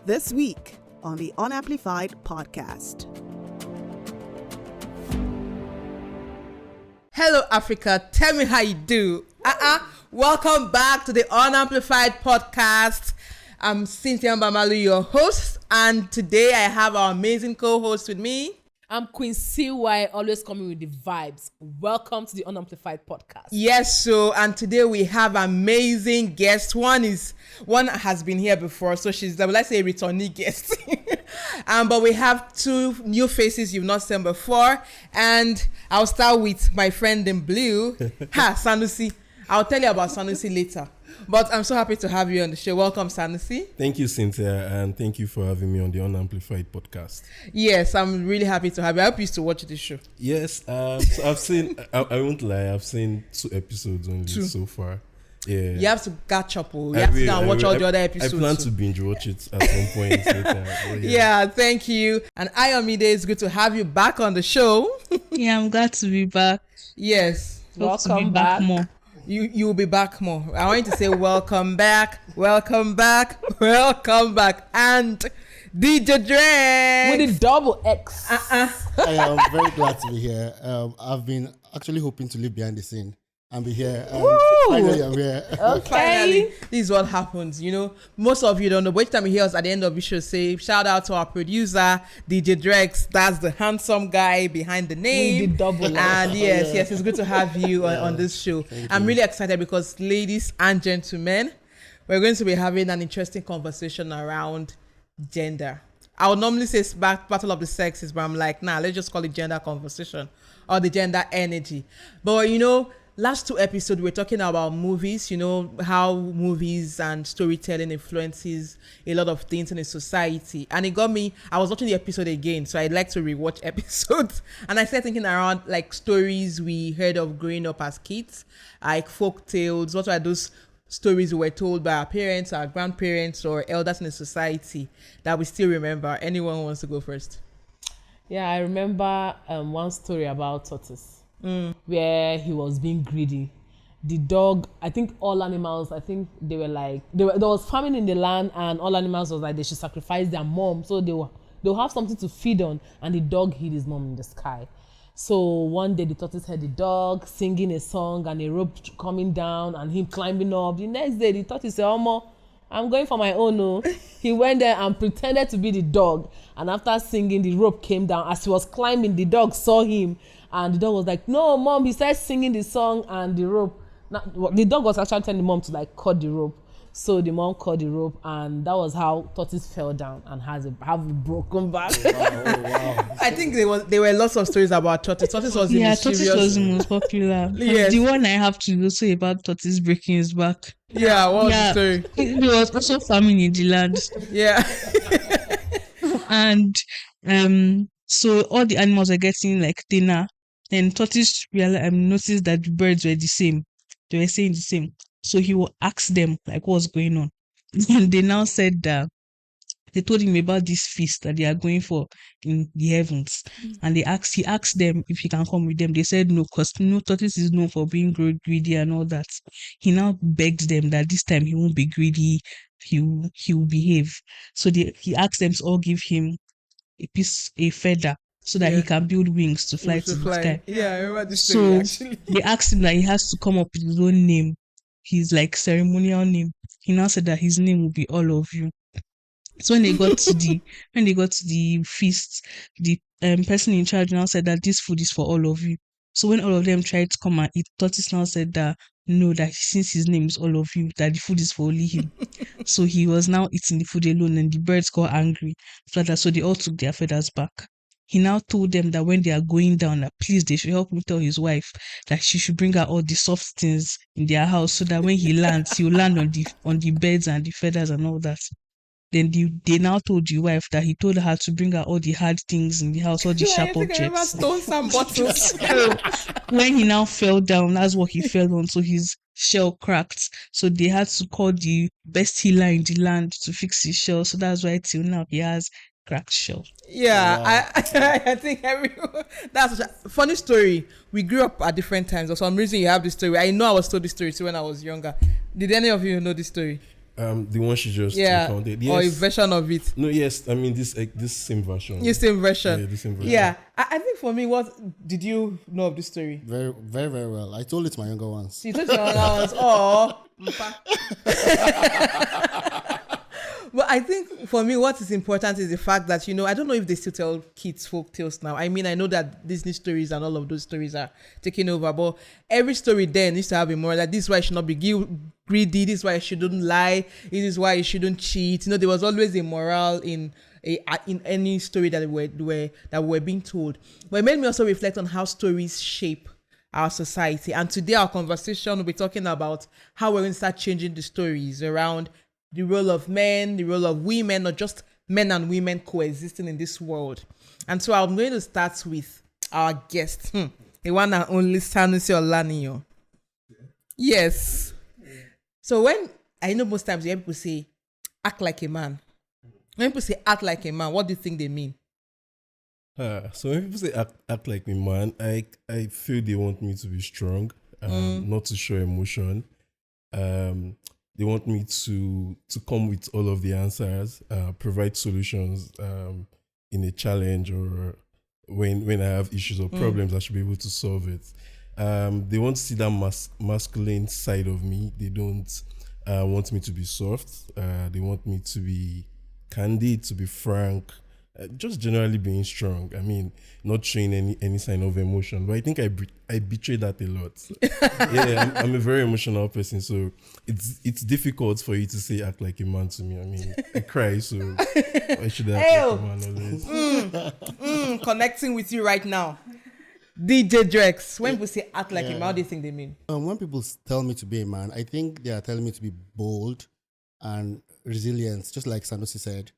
This week on the Unamplified Podcast. Hello, Africa. Tell me how you do. Welcome back to the Unamplified Podcast. I'm Cynthia Mbamalu, your host, and today I have our amazing co-host with me. I'm Queen CY, always coming with the vibes. Welcome to the Unamplified Podcast. Yes, and today we have amazing guests. One has been here before, so she's, let's say, a returnee guest. But we have two new faces you've not seen before, and I'll start with my friend in blue, Sanusi. I'll tell you about Sanusi later. But I'm so happy to have you on the show. Welcome, Sanusi. Thank you, Cynthia, and thank you for having me on the Unamplified Podcast. Yes, I'm really happy to have you. I hope you used to watch this show. Yes, so I've seen, I won't lie, I've seen 2 episodes only so far. Yeah. You have to catch up. You have to go and watch all the other episodes. I plan to binge watch it at some point later. Yeah, thank you. And Ayomide, it's good to have you back on the show. Yeah, I'm glad to be back. Yes. Welcome back. More. You will be back more. I want you to say welcome back, welcome back, welcome back. And DJ Drexx with a double X. I am very glad to be here. I've been actually hoping to live behind the scene and be here. Finally, I'm here. Okay. Finally, this is what happens. You know, most of you don't know, but each time you hear us at the end of the show, say shout out to our producer, DJ Drexx. That's the handsome guy behind the name. With the double X. And yes, it's good to have you on this show. I'm really excited because, ladies and gentlemen, we're going to be having an interesting conversation around gender. I would normally say battle of the sexes, but I'm like, let's just call it gender conversation or the gender energy. But you know, last 2 episodes, we're talking about movies, you know, how movies and storytelling influences a lot of things in a society. And it got me, I was watching the episode again, so I'd like to rewatch episodes. And I started thinking around like stories we heard of growing up as kids, like folk tales. What are those stories we were told by our parents, our grandparents, or elders in the society that we still remember? Anyone wants to go first? Yeah, I remember one story about tortoise. Where he was being greedy. The dog, I think all animals, they were like, there was famine in the land, and all animals was like they should sacrifice their mom, so they'll have something to feed on, and the dog hid his mom in the sky. So one day the tortoise heard the dog singing a song and a rope coming down and him climbing up. The next day the tortoise said, "Momoh, I'm going for my own." No. He went there and pretended to be the dog, and after singing, the rope came down. As he was climbing, the dog saw him, and the dog was like, "No, mom," he started singing the song, and the rope. The dog was actually telling the mom to like cut the rope. So the mom cut the rope, and that was how tortoise fell down and have a broken back. Wow. I think there were lots of stories about tortoise. Tortoise was Tortoise was the most popular. Yes. The one I have to say about tortoise breaking his back. Yeah, what was the story? There was also famine in the land. Yeah. And so all the animals were getting like dinner. Then tortoise noticed that the birds were the same. They were saying the same. So he will ask them like what's going on. And they now said that they told him about this feast that they are going for in the heavens. And he asked them if he can come with them. They said no, because tortoise is known for being greedy and all that. He now begged them that this time he won't be greedy, he will behave. So he asked them to all give him a feather so that he can build wings to fly to the sky. Yeah, I remember this story actually. They asked him that he has to come up with his own name, his like ceremonial name. He now said that his name will be All of You. So when they got to the feast, the person in charge now said that this food is for all of you. So when all of them tried to come and eat, tortoise now said that no, that since his name is All of You, that the food is for only him. So he was now eating the food alone, and the birds got angry. So they all took their feathers back. He now told them that when they are going down, that please they should help him tell his wife that she should bring out all the soft things in their house, so that when he lands, he'll land on the beds and the feathers and all that. Then they now told the wife that he told her to bring out all the hard things in the house, all the sharp objects. Stones and bottles. When he now fell down, that's what he fell on. So his shell cracked. So they had to call the best healer in the land to fix his shell. So that's why till now he has cracked shell. Yeah, Wow. I think everyone. That's a funny story. We grew up at different times. For some reason, you have this story. I know I was told this story too when I was younger. Did any of you know this story? The one she just recounted. Yes. Or a version of it. No, yes. I mean this same version. Your same version. Yeah, the same version. Yeah. I think for me, what did you know of this story? Very, very, very well. I told it to my younger ones. You told your younger ones. Oh. But I think for me, what is important is the fact that, I don't know if they still tell kids folk tales now. I mean, I know that Disney stories and all of those stories are taking over, but every story then needs to have a moral. That this is why you should not be greedy. This is why you shouldn't lie. This is why you shouldn't cheat. There was always a moral in any story that were being told. But it made me also reflect on how stories shape our society. And today our conversation will be talking about how we're going to start changing the stories around the role of men, the role of women, not just men and women coexisting in this world. And so I'm going to start with our guest, the one and only Sanusi Olaniyan. Yes. So when, I know most times you hear people say, act like a man. When people say act like a man, what do you think they mean? So when people say act like a man, I feel they want me to be strong, not to show emotion. They want me to come with all of the answers, provide solutions in a challenge, or when I have issues or problems, I should be able to solve it. They want to see that masculine side of me. They don't want me to be soft. They want me to be candid, to be frank, just generally being strong. I mean, not showing any sign of emotion. But I think I betray that a lot. Yeah, I'm a very emotional person, so it's difficult for you to say act like a man to me. I mean, I cry, so why should I act like a man always? Connecting with you right now. DJ Drexx, when people say act like a man, what do you think they mean? When people tell me to be a man, I think they are telling me to be bold and resilient, just like Sanusi said.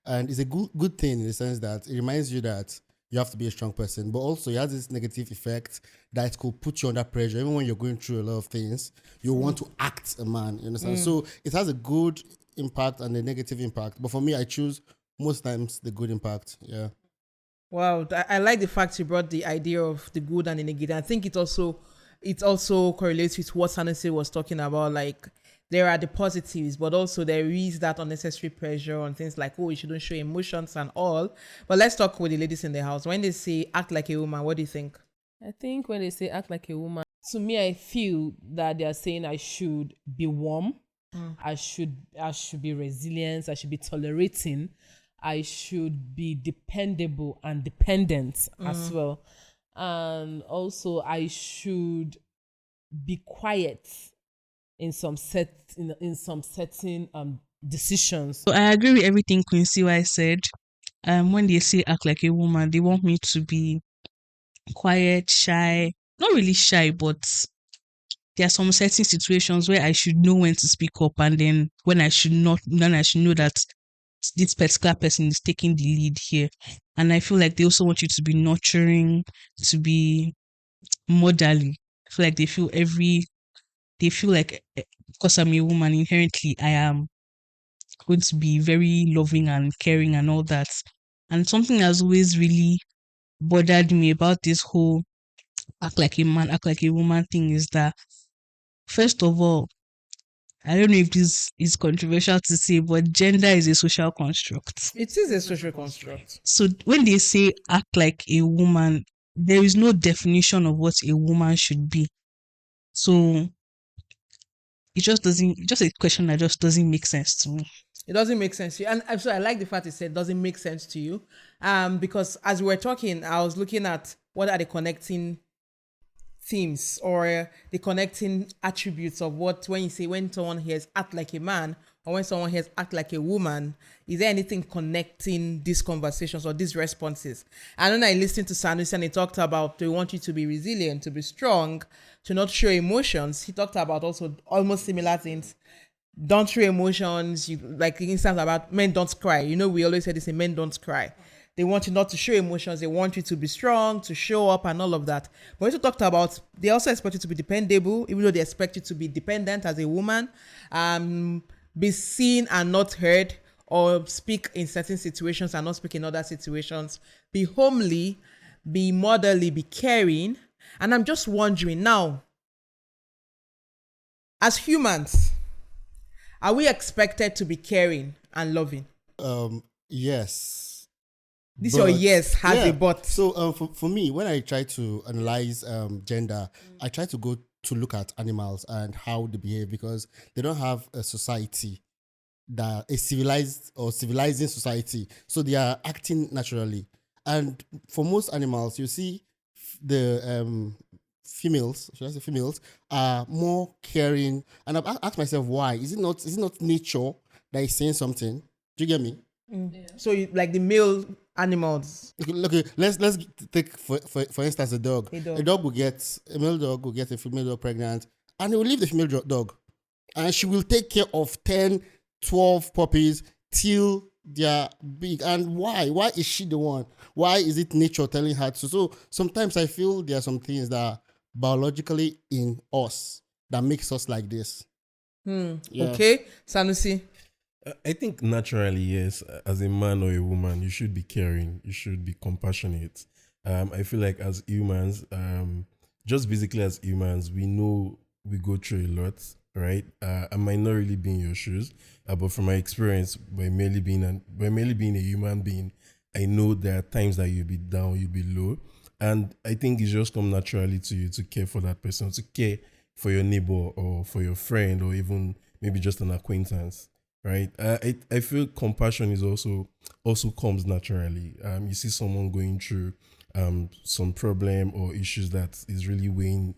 And it's a good thing in the sense that it reminds you that you have to be a strong person, but also it has this negative effect that it could put you under pressure. Even when you're going through a lot of things, you want to act a man, you understand? So it has a good impact and a negative impact. But for me, I choose most times the good impact. Yeah. Wow, I like the fact you brought the idea of the good and the negative. I think it also correlates with what Sanusi was talking about, like, there are the positives, but also there is that unnecessary pressure on things like, you shouldn't show emotions and all. But let's talk with the ladies in the house. When they say act like a woman, what do you think? I think when they say act like a woman, to me, I feel that they are saying I should be warm, I should be resilient, I should be tolerating, I should be dependable and dependent as well. And also I should be quiet in some certain decisions. So I agree with everything Quincy Wise said. When they say act like a woman, they want me to be quiet, shy. Not really shy, but there are some certain situations where I should know when to speak up, and then when I should not, then I should know that this particular person is taking the lead here. And I feel like they also want you to be nurturing, to be motherly. I feel like they feel like because I'm a woman, inherently I am going to be very loving and caring and all that. And something that's always really bothered me about this whole act like a man, act like a woman thing is that, first of all, I don't know if this is controversial to say, but gender is a social construct. It is a social construct. So when they say act like a woman, there is no definition of what a woman should be. So just a question that just doesn't make sense to me. It doesn't make sense to you. And so I like the fact it said doesn't make sense to you. Because as we were talking, I was looking at what are the connecting themes or the connecting attributes of what, when someone hears act like a man or when someone hears act like a woman, is there anything connecting these conversations or these responses? And then I listened to Sanusi and he talked about they want you to be resilient, to be strong, to not show emotions. He talked about also almost similar things. Don't show emotions. Like the instance about men don't cry. We always say this, men don't cry. They want you not to show emotions. They want you to be strong, to show up and all of that. But also talked about, they also expect you to be dependable, even though they expect you to be dependent as a woman, be seen and not heard, or speak in certain situations and not speak in other situations, be homely, be motherly, be caring. And I'm just wondering now, as humans, are we expected to be caring and loving? Yes. This your yes has a but. So for me, when I try to analyze gender, I try to go to look at animals and how they behave, because they don't have a society, that a civilized or civilizing society, so they are acting naturally. And for most animals, you see the females, should I say females, are more caring. And I've asked myself why. Is it not nature that is saying something? Do you get me? So like the male animals. Okay, let's take for instance a dog. A male dog will get a female dog pregnant, and he will leave the female dog, and she will take care of 10, 12 puppies till they're big. And why is she the one? Why is it nature telling her to? So sometimes I feel there are some things that are biologically in us that makes us like this. Okay, Sanusi. I think naturally, yes, as a man or a woman, you should be caring, you should be compassionate. I feel like as humans, just basically as humans, we know we go through a lot, right? I might not really be in your shoes, but from my experience, by merely being a human being, I know there are times that you'll be down, you'll be low, and I think it just comes naturally to you to care for that person, to care for your neighbor or for your friend, or even maybe just an acquaintance. Right, I feel compassion is also comes naturally. You see someone going through some problem or issues that is really weighing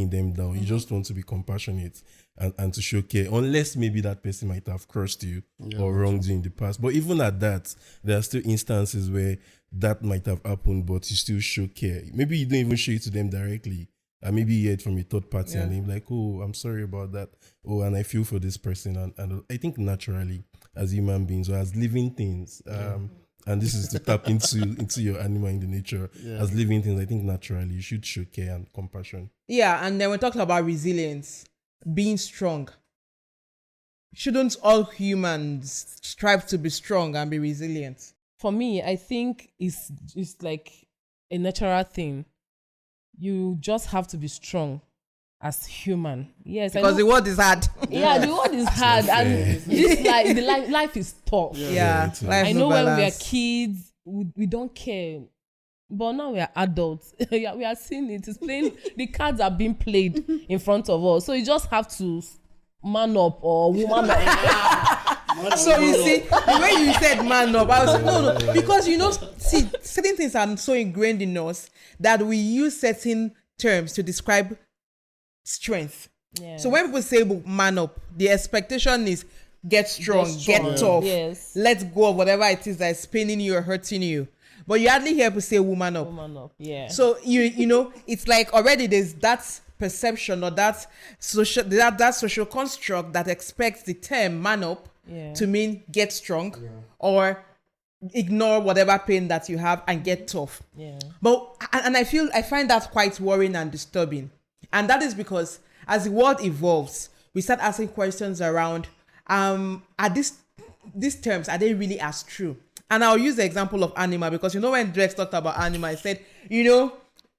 them down. You just want to be compassionate and to show care, unless maybe that person might have cursed you or wronged you in the past. But even at that, there are still instances where that might have happened, but you still show care. Maybe you don't even show it to them directly. Maybe you heard from a third party and they're like, oh, I'm sorry about that. Oh, and I feel for this person. And I think naturally, as human beings or as living things, and this is to tap into your animal in the nature, as living things, I think naturally you should show care and compassion. Yeah, and then we talked about resilience, being strong. Shouldn't all humans strive to be strong and be resilient? For me, I think it's like a natural thing. You just have to be strong as human. Yes, because the world is hard. Yeah, the world is hard, and this life is tough. Yeah, I know when we are kids, we don't care, but now we are adults. We are seeing it. It's playing. The cards are being played in front of us, so you just have to man up or woman up. So you see, the way you said man up, I was no, because see, certain things are so ingrained in us that we use certain terms to describe strength. Yeah. So when people say man up, the expectation is get strong, get tough, let go of whatever it is that is paining you or hurting you. But you hardly hear people say woman up. Woman up, yeah. So you know, it's like already there's that perception or that social construct that expects the term man up to mean get strong or ignore whatever pain that you have and get tough. Yeah. But and I find that quite worrying and disturbing. And that is because as the world evolves, we start asking questions around are these terms, are they really as true? And I'll use the example of animal because when Drexx talked about animal, I said,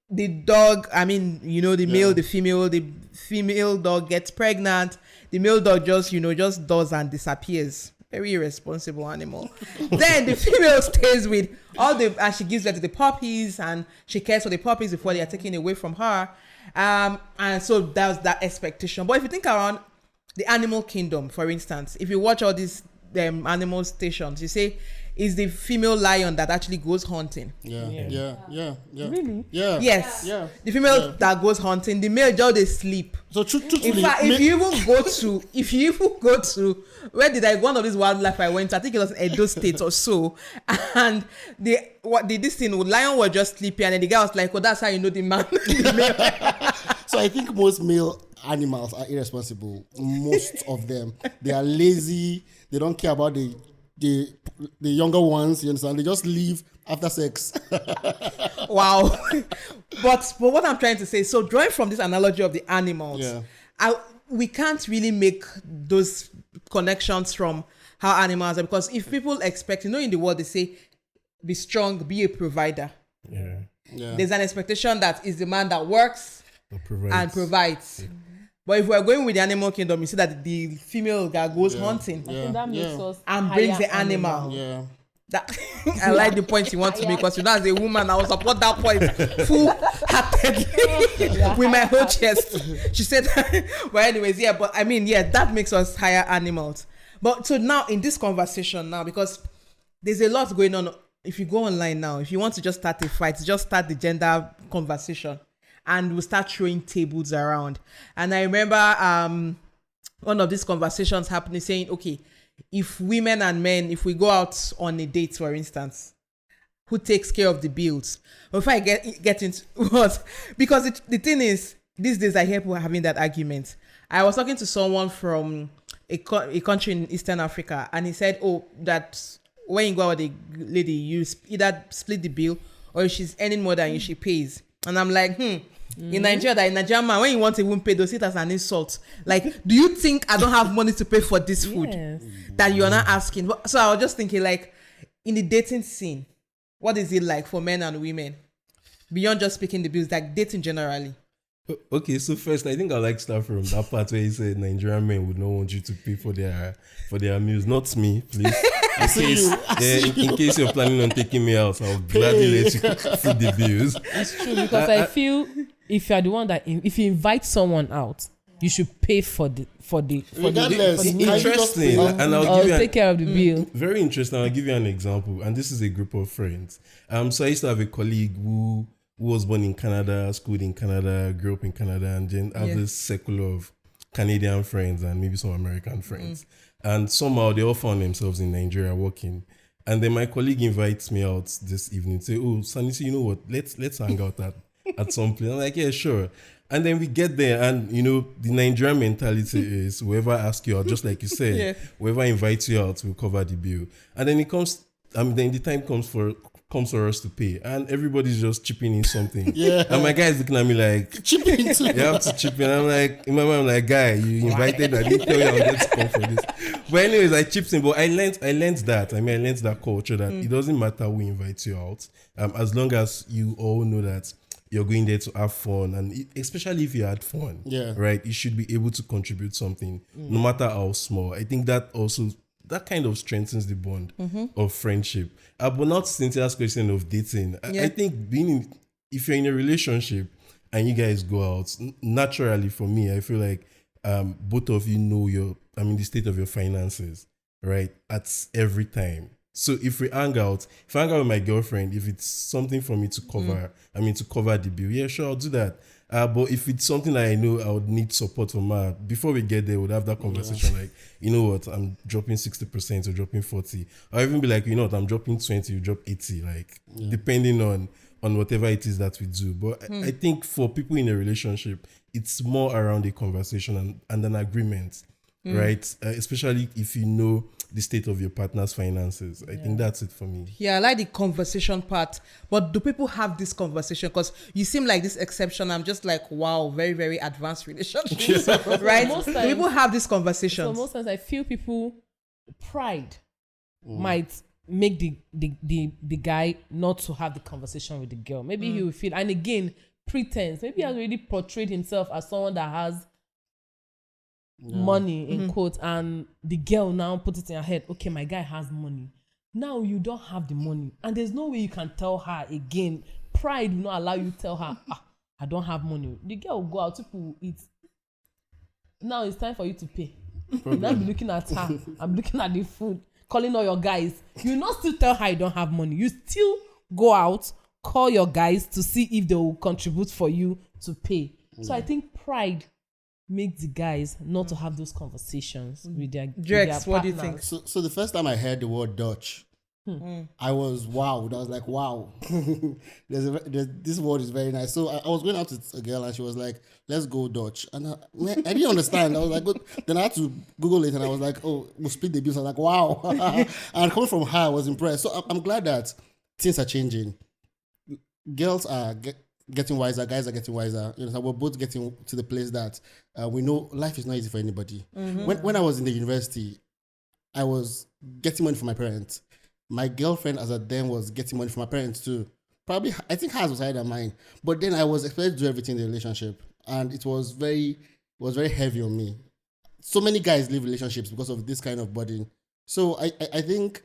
the dog, the male, the female dog gets pregnant. The male dog just does and disappears. Very irresponsible animal. Then the female stays with and she gives birth to the puppies and she cares for the puppies before they are taken away from her. And so that's that expectation. But if you think around the animal kingdom, for instance, if you watch all these animal stations, you say, is the female lion that actually goes hunting. Yeah. Really? Yeah. Yes. Yeah. The female that goes hunting, the male just they sleep. So truthfully, in fact, if you even go to where did I one of these wildlife I went to, I think it was Edo State or so, and lion was just sleeping, and then the guy was like, "Oh, that's how you know the man." The male. So I think most male animals are irresponsible. Most of them, they are lazy. They don't care about the younger ones, you understand? They just leave after sex. Wow. But what I'm trying to say, so drawing from this analogy of the animals, we can't really make those connections from how animals are, because if people expect, in the world they say, be strong, be a provider. Yeah. There's an expectation that is the man that works and provides. But if we're going with the animal kingdom, you see that the female guy goes hunting I think that makes us and brings higher the animal. Yeah. That I like the point you want to make, because as a woman, I will support that point full-heartedly with my whole chest. She said, but anyways, but I mean, that makes us higher animals. But so now in this conversation now, because there's a lot going on. If you go online now, if you want to just start a fight, just start the gender conversation, and we'll start throwing tables around. And I remember one of these conversations happening, saying, okay, if women and men, if we go out on a date, for instance, who takes care of the bills? Before I get into what, because the thing is, these days I hear people having that argument. I was talking to someone from a country in Eastern Africa, and he said, that when you go out with a lady, you either split the bill, or if she's earning more than you, she pays. And I'm like, in Nigeria, man, when you want a woman pay, they'll see it as an insult. Like, do you think I don't have money to pay for this food that you're not asking? So I was just thinking, like, in the dating scene, what is it like for men and women? Beyond just picking the bills, like dating generally. Okay, so first, I think I like start from that part where you said Nigerian men would not want you to pay for their meals. Not me, please. In case you're planning on taking me out, I'll gladly let you feed the bills. It's true, because I feel if you're the one that if you invite someone out, you should pay for the interesting, and I'll give you take care of the bill. Very interesting. I'll give you an example, and this is a group of friends. So I used to have a colleague who was born in Canada, schooled in Canada, grew up in Canada, and then have this circle of Canadian friends and maybe some American friends. And somehow they all found themselves in Nigeria working. And then my colleague invites me out this evening, say, "Oh, Sanisi, you know what? Let's hang out at some place." I'm like, "Yeah, sure." And then we get there, and the Nigerian mentality is whoever asks you out, just like you said, whoever invites you out will cover the bill. And then then the time comes for us to pay, and everybody's just chipping in something. And my guy is looking at me like, chipping too. You have to chip in. I'm like, in my mind, I'm like, guy, you invited me. I didn't tell you I was going to come for this. But anyways, I chipped in. But I learned that. I learned that culture that it doesn't matter who invites you out, as long as you all know that you're going there to have fun, and especially if you had fun, right? You should be able to contribute something, no matter how small. I think that also that kind of strengthens the bond of friendship. But not Cynthia's question of dating. I think if you're in a relationship and you guys go out, naturally for me, I feel like both of you know the state of your finances, right? At every time. So if I hang out with my girlfriend, if it's something for me to cover, to cover the bill, yeah, sure, I'll do that. But if it's something that I know I would need support from her, before we get there, we'd have that conversation like, you know what, I'm dropping 60% or dropping 40%. Or even be like, you know what, I'm dropping 20%, you drop 80%, like depending on whatever it is that we do. But I think for people in a relationship, it's more around a conversation and an agreement, right? Especially if you know the state of your partner's finances. I think that's it for me. Yeah, I like the conversation part. But do people have this conversation? Because you seem like this exception. I'm just like, wow, very, very advanced relationships, right? Do people have this conversation? So most times I feel people pride might make the guy not to have the conversation with the girl. Maybe he will feel, and again, pretense. Maybe he has already portrayed himself as someone that has money in quotes, and the girl now put it in her head, okay, my guy has money. Now you don't have the money, and there's no way you can tell her again. Pride will not allow you to tell her, I don't have money. The girl will go out, people will eat. Now it's time for you to pay. Now I'm looking at her, I'm looking at the food, calling all your guys. You not still tell her you don't have money. You still go out, call your guys to see if they will contribute for you to pay. So I think pride make the guys not to have those conversations with their Drexx, what do you think? So the first time I heard the word Dutch, I was wowed. I was like, wow, this word is very nice. So I was going out with a girl and she was like, let's go Dutch. And I didn't understand. I was like, good. Then I had to Google it and I was like, oh, we'll split the bills. I was like, wow. And coming from her, I was impressed. So I'm glad that things are changing. Girls are getting wiser, guys are getting wiser. So we're both getting to the place that we know life is not easy for anybody. When I was in the university, I was getting money from my parents. My girlfriend as at then was getting money from my parents too. Probably, I think hers was higher than mine. But then I was expected to do everything in the relationship. And it was very was very heavy on me. So many guys leave relationships because of this kind of burden. So I think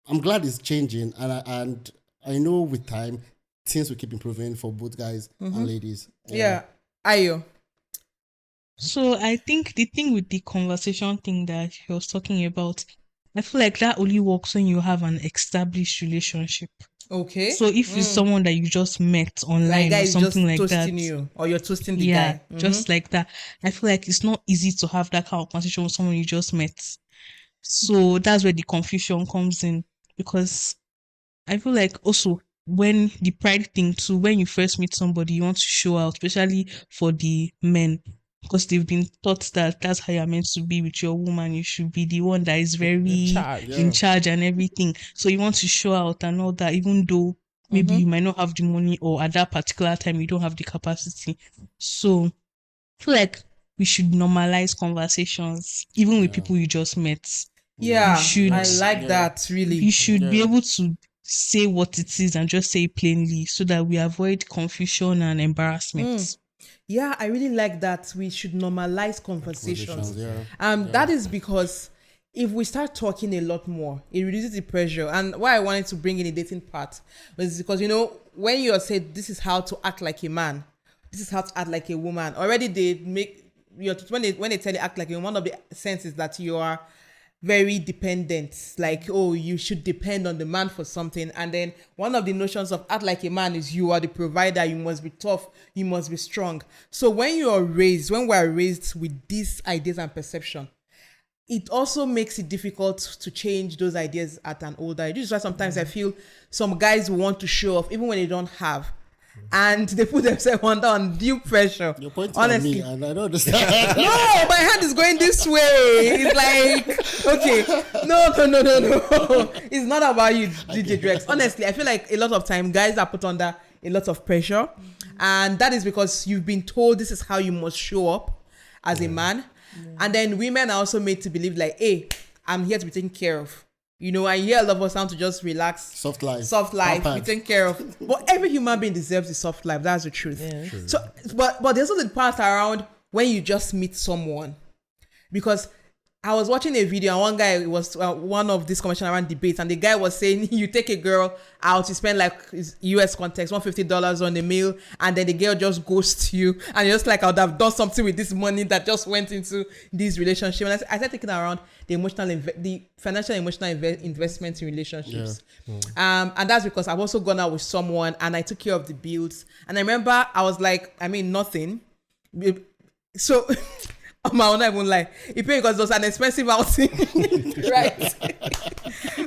I'm glad it's changing, and I know with time things will keep improving for both guys and ladies. Yeah. Ayo. So I think the thing with the conversation thing that he was talking about, I feel like that only works when you have an established relationship. Okay. So if it's someone that you just met online like guy or is something just like that, toasting you, or you're toasting the yeah, guy. just like that, I feel like it's not easy to have that kind of conversation with someone you just met. So that's where the confusion comes in, because I feel like also when the pride thing too, when you first meet somebody, you want to show out, especially for the men, because they've been taught that that's how you're meant to be with your woman. You should be the one that is very in charge and everything. So you want to show out and all that, even though maybe you might not have the money, or at that particular time you don't have the capacity. So I feel like we should normalize conversations, even with people you just met. Yeah, should- I like that, really. You should be able to say what it is and just say it plainly, so that we avoid confusion and embarrassment. Yeah, I really like that. We should normalize conversations. Yeah. That is because if we start talking a lot more, it reduces the pressure. And why I wanted to bring in the dating part was because, you know, when you are said this is how to act like a man, this is how to act like a woman, already they make when they tell you act like a woman, one of the senses that you are very dependent, like, oh, you should depend on the man for something. And then one of the notions of act like a man is you are the provider, you must be tough, you must be strong. So when we are raised with these ideas and perception, it also makes it difficult to change those ideas at an older age. This is why sometimes I feel some guys want to show off even when they don't have, and they put themselves under undue pressure. You're pointing honestly. at me, and I don't understand. No, my hand is going this way. It's like, okay, no. It's not about you, DJ Drexx. Honestly, I feel like a lot of time guys are put under a lot of pressure, and that is because you've been told this is how you must show up as a man, and then women are also made to believe like, hey, I'm here to be taken care of. You know, I hear a lot of us sound to just relax. Soft life, be taken care of. But every human being deserves a soft life. That's the truth. Yeah. So, but there's also the part around when you just meet someone. Because I was watching a video and one guy was one of these convention around debates, and the guy was saying you take a girl out, you spend like US context $150 on a meal, and then the girl just ghosts you, and you're just like, I would have done something with this money that just went into this relationship. And I started thinking around the financial emotional investment in relationships. And that's because I've also gone out with someone and I took care of the bills, and I remember I was like, I mean, nothing. So I'm not even lie. It paid because it was an expensive outing, right?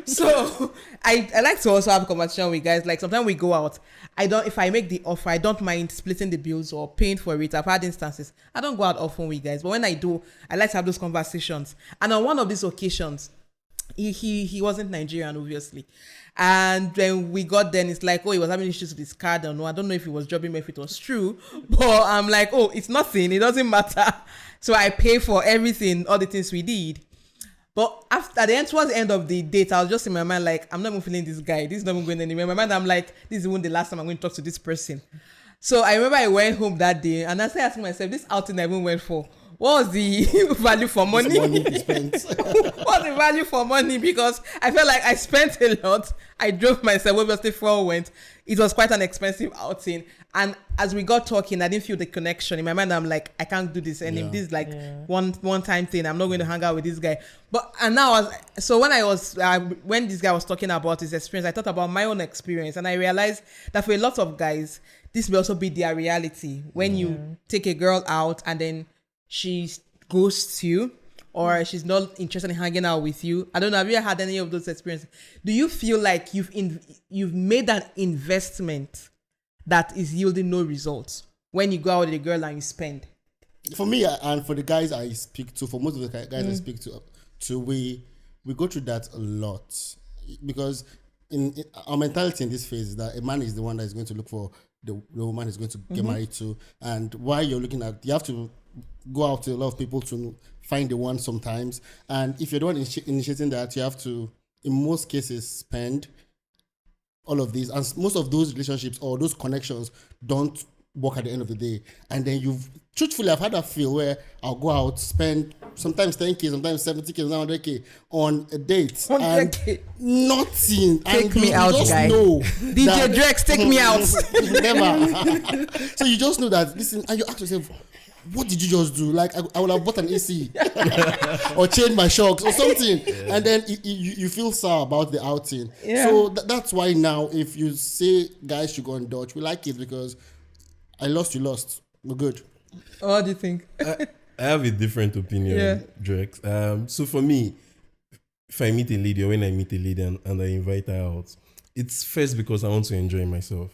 So I like to also have a conversation with guys. Like sometimes we go out. If I make the offer, I don't mind splitting the bills or paying for it. I've had instances. I don't go out often with guys, but when I do, I like to have those conversations. And on one of these occasions, he wasn't Nigerian, obviously. And when we got there, it's like, oh, he was having issues with his card. I don't know if he was jobbing me, if it was true. But I'm like, oh, it's nothing. It doesn't matter. So I pay for everything, all the things we did. But towards the end of the date, I was just in my mind like, I'm not even feeling this guy. This is not even going anywhere. In my mind, I'm like, this is even the last time I'm going to talk to this person. So I remember I went home that day and I started asking myself, this outing I even went for, what was the value for money? What's the value for money? Because I felt like I spent a lot. I drove myself, obviously before I went. It was quite an expensive outing. And as we got talking, I didn't feel the connection. In my mind, I'm like, I can't do this anymore. This is like one time thing. I'm not going to hang out with this guy. When this guy was talking about his experience, I thought about my own experience. And I realized that for a lot of guys, this will also be their reality. When you take a girl out and then she ghosts you, or she's not interested in hanging out with you. I don't know. Have you ever had any of those experiences? Do you feel like you've made an investment that is yielding no results when you go out with a girl and you spend? For me and for the guys I speak to, for most of the guys I speak to, we go through that a lot, because in our mentality in this phase is that a man is the one that is going to look for the woman is going to get married to, and while you're looking at, you have to go out to a lot of people to find the one sometimes, and if you're the one initiating that, you have to, in most cases, spend all of these, and most of those relationships or those connections don't work at the end of the day. And then truthfully, I've had that feel where I'll go out, spend sometimes 10K, sometimes 70K, 100K on a date. 100K. And nothing. Take me out, guy. DJ Drexx, take me out. Never. So you just know that, listen, and you ask yourself, what did you just do? Like, I would have bought an AC or changed my shocks or something. And then you feel sour about the outing. Yeah. So that's why now, if you say guys should go on Dutch, we like it because I lost, you lost. We're good. What do you think? I have a different opinion, Drexx. So for me, if I meet a lady or when I meet a lady and I invite her out, it's first because I want to enjoy myself,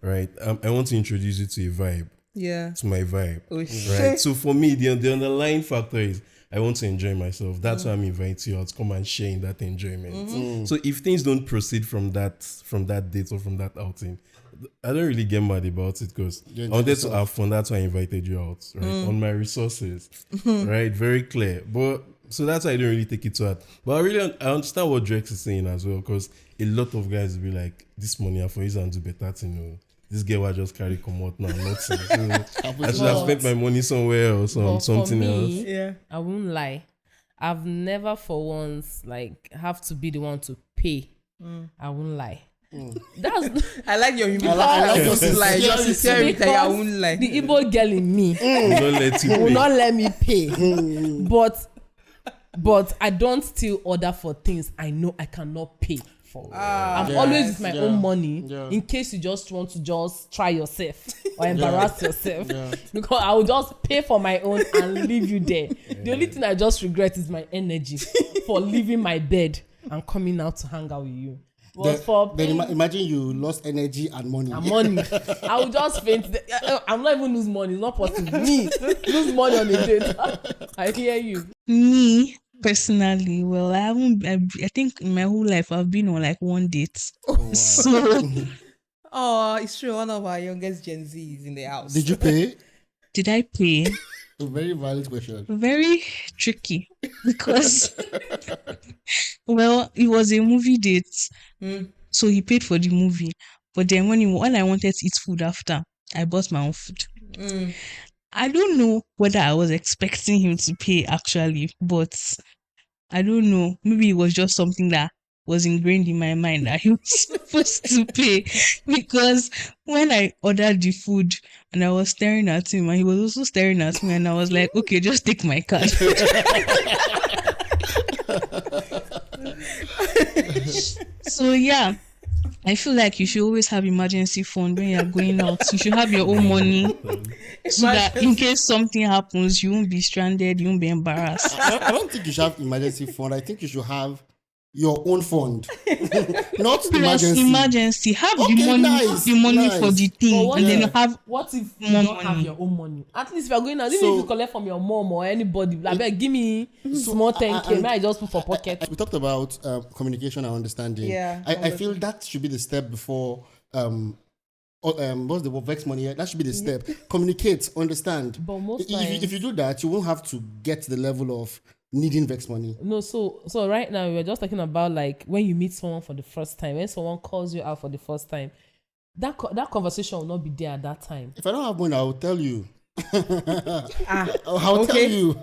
right? I want to introduce you to a vibe. Yeah. To my vibe. Oh, right. So for me, the underlying factor is I want to enjoy myself. That's why I'm inviting you out to come and share in that enjoyment. So if things don't proceed from that date or from that outing, I don't really get mad about it because I wanted to have fun. That's why I invited you out, right? On my resources, right? Very clear. But so that's why I don't really take it to heart. But I understand what Drexx is saying as well, because a lot of guys will be like, this money I for you and do better thing. This girl will just carry come out now, nothing. So I should have spent my money somewhere else on something else. Yeah, I won't lie. I've never for once have to be the one to pay. I won't lie. That's I like your humility. I like your sincerity. Your sincerity. I won't lie. The Igbo girl in me Don't let you will pay. not let me pay. But I don't still order for things I know I cannot pay for. I'm always with my own money in case you just want to just try yourself or embarrass yourself. Because I will just pay for my own and leave you there. The only thing I just regret is my energy for leaving my bed and coming out to hang out with you. Then imagine you lost energy and money. I will just faint. I'm not even lose money. It's not possible. Me lose money on a date. I hear you. Me personally, well, I think in my whole life I've been on one date. Oh, wow. So It's true. One of our youngest Gen Z is in the house. Did you pay? did I pay? A very valid question. Very tricky because, well, it was a movie date, so he paid for the movie. But then when I wanted to eat food after, I bought my own food. I don't know whether I was expecting him to pay actually, but I don't know. Maybe it was just something that was ingrained in my mind that he was supposed to pay, because when I ordered the food and I was staring at him and he was also staring at me, and I was like, okay, just take my card. So yeah, I feel like you should always have emergency fund when you're going out. You should have your own money so that in case something happens, you won't be stranded, you won't be embarrassed. I don't think you should have emergency fund. I think you should have your own fund. Not Plus emergency. Have Okay, the money, nice, for the thing, But and then you have what if you more don't have money. your own money? At least if you're going out, even if you collect from your mom or anybody, like, give me small 10K, may I just put for pocket? We talked about communication and understanding. Yeah, I feel that should be the step before what's the word? Vex money? That should be the step. Communicate, understand. But most if you do that, you won't have to get to the level of needing vex money. No, so right now we're just talking about like when you meet someone for the first time, when someone calls you out for the first time, that conversation will not be there at that time. If I don't have money, I will tell you. I'll tell you.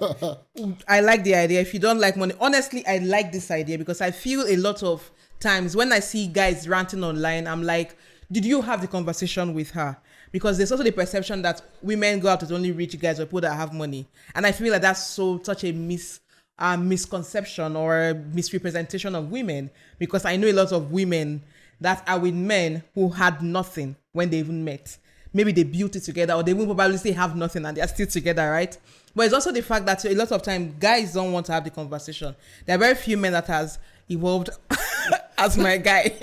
I like the idea. If you don't like money, honestly, I like this idea because I feel a lot of times when I see guys ranting online, I'm like, did you have the conversation with her? Because there's also the perception that women go out with only rich guys or people that have money. And I feel like that's such a misconception or a misrepresentation of women, because I know a lot of women that are with men who had nothing when they even met. Maybe they built it together, or they will probably still have nothing and they're still together, right? But it's also the fact that a lot of time guys don't want to have the conversation. There are very few men that has evolved as my guy.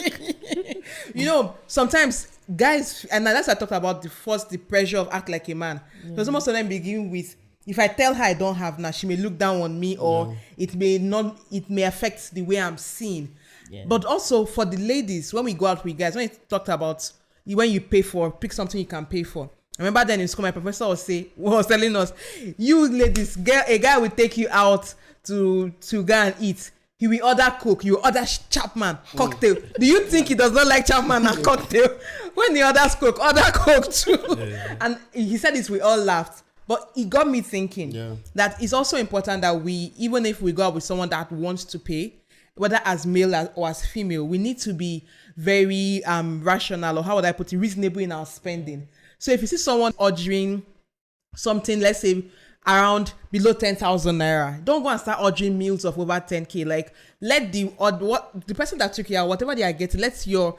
You know, sometimes guys, and that's what I talked about the pressure of act like a man. Because most of them begin with, if I tell her I don't have now, she may look down on me, or it may affect the way I'm seen. Yeah. But also for the ladies, when we go out with guys, when you talked about when you pick something you can pay for. I remember then in school, my professor was telling us, you ladies, a guy will take you out to go and eat. he will order Coke, you order Chapman cocktail. Do you think he does not like Chapman and cocktail? When he orders Coke, order Coke too. Yeah. And he said this, we all laughed. But it got me thinking that it's also important that we, even if we go out with someone that wants to pay, whether as male or as female, we need to be very rational, or how would I put it, reasonable in our spending. So if you see someone ordering something, let's say around below 10,000 naira, don't go and start ordering meals of over 10k. Like, let the person that took you out, whatever they are getting, let your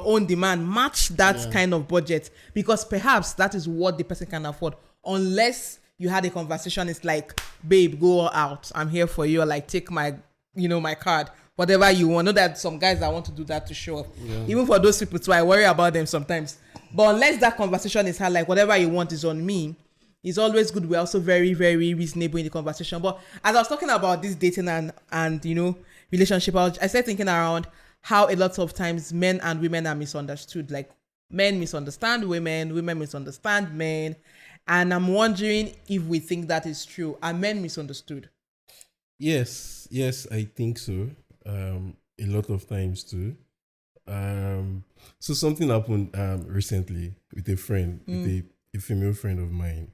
own demand match that kind of budget, because perhaps that is what the person can afford. Unless you had a conversation, it's like, babe, go out, I'm here for you, or like, take my my card, whatever you want. Know that some guys that want to do that to show up. Even for those people too, I worry about them sometimes. But unless that conversation is had, like, whatever you want is on me, it's always good. We're also very, very reasonable in the conversation. But as I was talking about this dating and relationship, I started thinking around how a lot of times men and women are misunderstood. Like, men misunderstand women, women misunderstand men. And I'm wondering if we think that is true. Are men misunderstood? Yes, I think so. A lot of times too. So something happened recently with a friend, with a female friend of mine.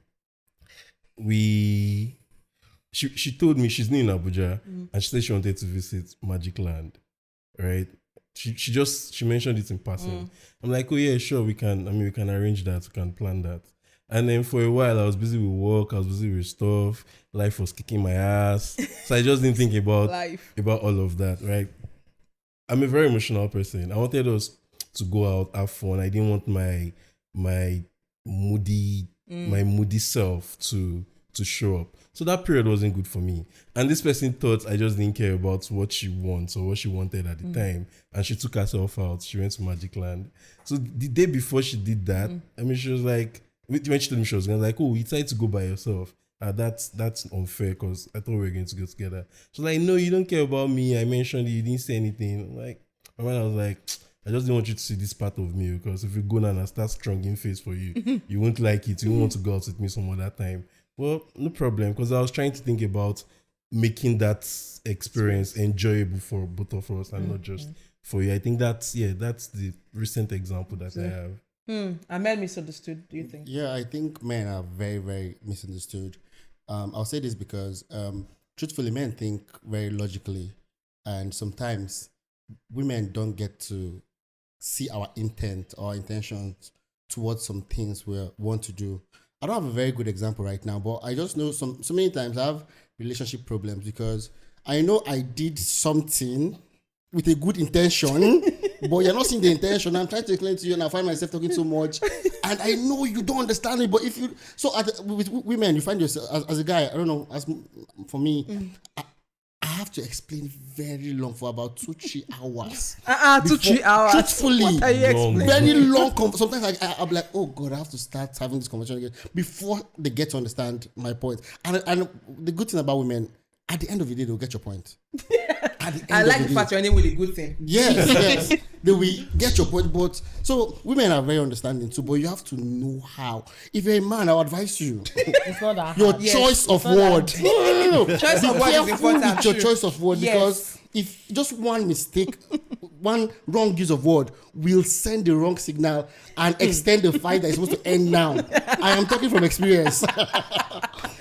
She told me she's new in Abuja, and she said she wanted to visit Magic Land, right? She mentioned it in passing. I'm like, oh yeah, sure, we can arrange that, we can plan that. And then for a while, I was busy with work, I was busy with stuff, life was kicking my ass. So I just didn't think about all of that, right? I'm a very emotional person. I wanted us to go out, have fun. I didn't want my moody self to show up. So that period wasn't good for me. And this person thought I just didn't care about what she wants or what she wanted at the time. And she took herself out. She went to Magic Land. So the day before she did that, she was like, when she told me she was going, like, oh, you decided to go by yourself. That's unfair because I thought we were going to go together. She was like, no, you don't care about me. I mentioned it. You didn't say anything. Like, my man, I was like, I just didn't want you to see this part of me, because if you go now and start strong in face for you, you won't like it. You won't want to go out with me some other time. Well, no problem, because I was trying to think about making that experience enjoyable for both of us and not just for you. I think that's the recent example that I have. Are men misunderstood, do you think? Yeah, I think men are very, very misunderstood. I'll say this because, truthfully, men think very logically, and sometimes women don't get to see our intent or intentions towards some things we want to do. I don't have a very good example right now, but I just know so many times I have relationship problems because I know I did something with a good intention, but you're not seeing the intention. I'm trying to explain to you, and I find myself talking so much, and I know you don't understand it. But if you with women, you find yourself as a guy. I don't know. As for me, I have to explain very long for about 2-3 hours. 2-3 hours. Truthfully, what are you explaining? Very long. Sometimes I'm like, oh God, I have to start having this conversation again before they get to understand my point. And the good thing about women, at the end of the day, they'll get your point. I like the fact you're ending with a good thing. Yes. They will get your point. But so women are very understanding too, but you have to know how. If you're a man, I'll advise you. It's not that your hard. choice of word. No. Choice of word is important. With your choice of word, because if just one mistake, one wrong use of word will send the wrong signal and extend the fight that is supposed to end now. I am talking from experience.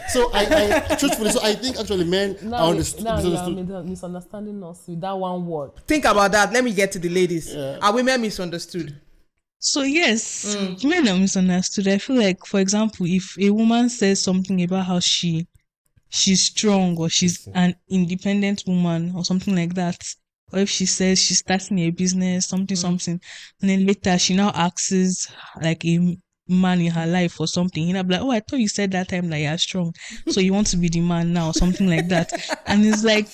So I truthfully, so I think actually men are misunderstanding us with that one word. Think about that. Let me get to the ladies. Are women misunderstood? So yes, men are misunderstood. I feel like, for example, if a woman says something about how she's strong or she's an independent woman or something like that, or if she says she's starting a business, something, and then later she now asks like a man in her life or something, and I'm like, oh, I thought you said that time that you're strong, so you want to be the man now, something like that. And it's like,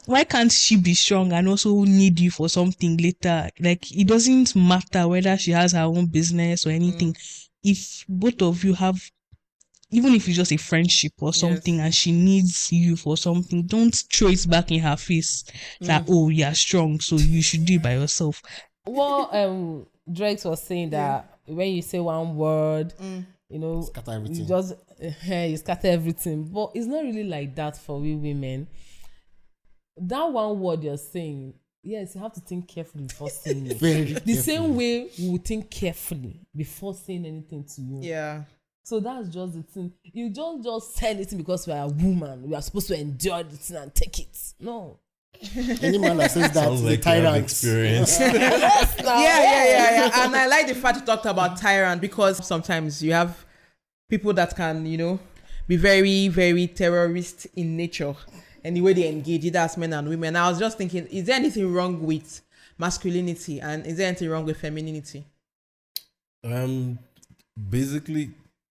why can't she be strong and also need you for something later? Like, it doesn't matter whether she has her own business or anything. If both of you have, even if it's just a friendship or something, and she needs you for something, don't throw it back in her face that, oh, you're strong, so you should do it by yourself. Well, Drexx was saying that when you say one word, scatter everything. you just you scatter everything. But it's not really like that for we women. that one word you're saying, yes, you have to think carefully before saying it. Very The same way we would think carefully before saying anything to you. Yeah. So that's just the thing. You don't just say anything because we are a woman. We are supposed to endure the thing and take it. No. Any man that says that Sounds is like a you have tyrant. experience. Yeah. And I like the fact you talked about tyrant, because sometimes you have people that can, be very, very terrorist in nature and the way they engage, either as men and women. I was just thinking, is there anything wrong with masculinity and is there anything wrong with femininity? Basically,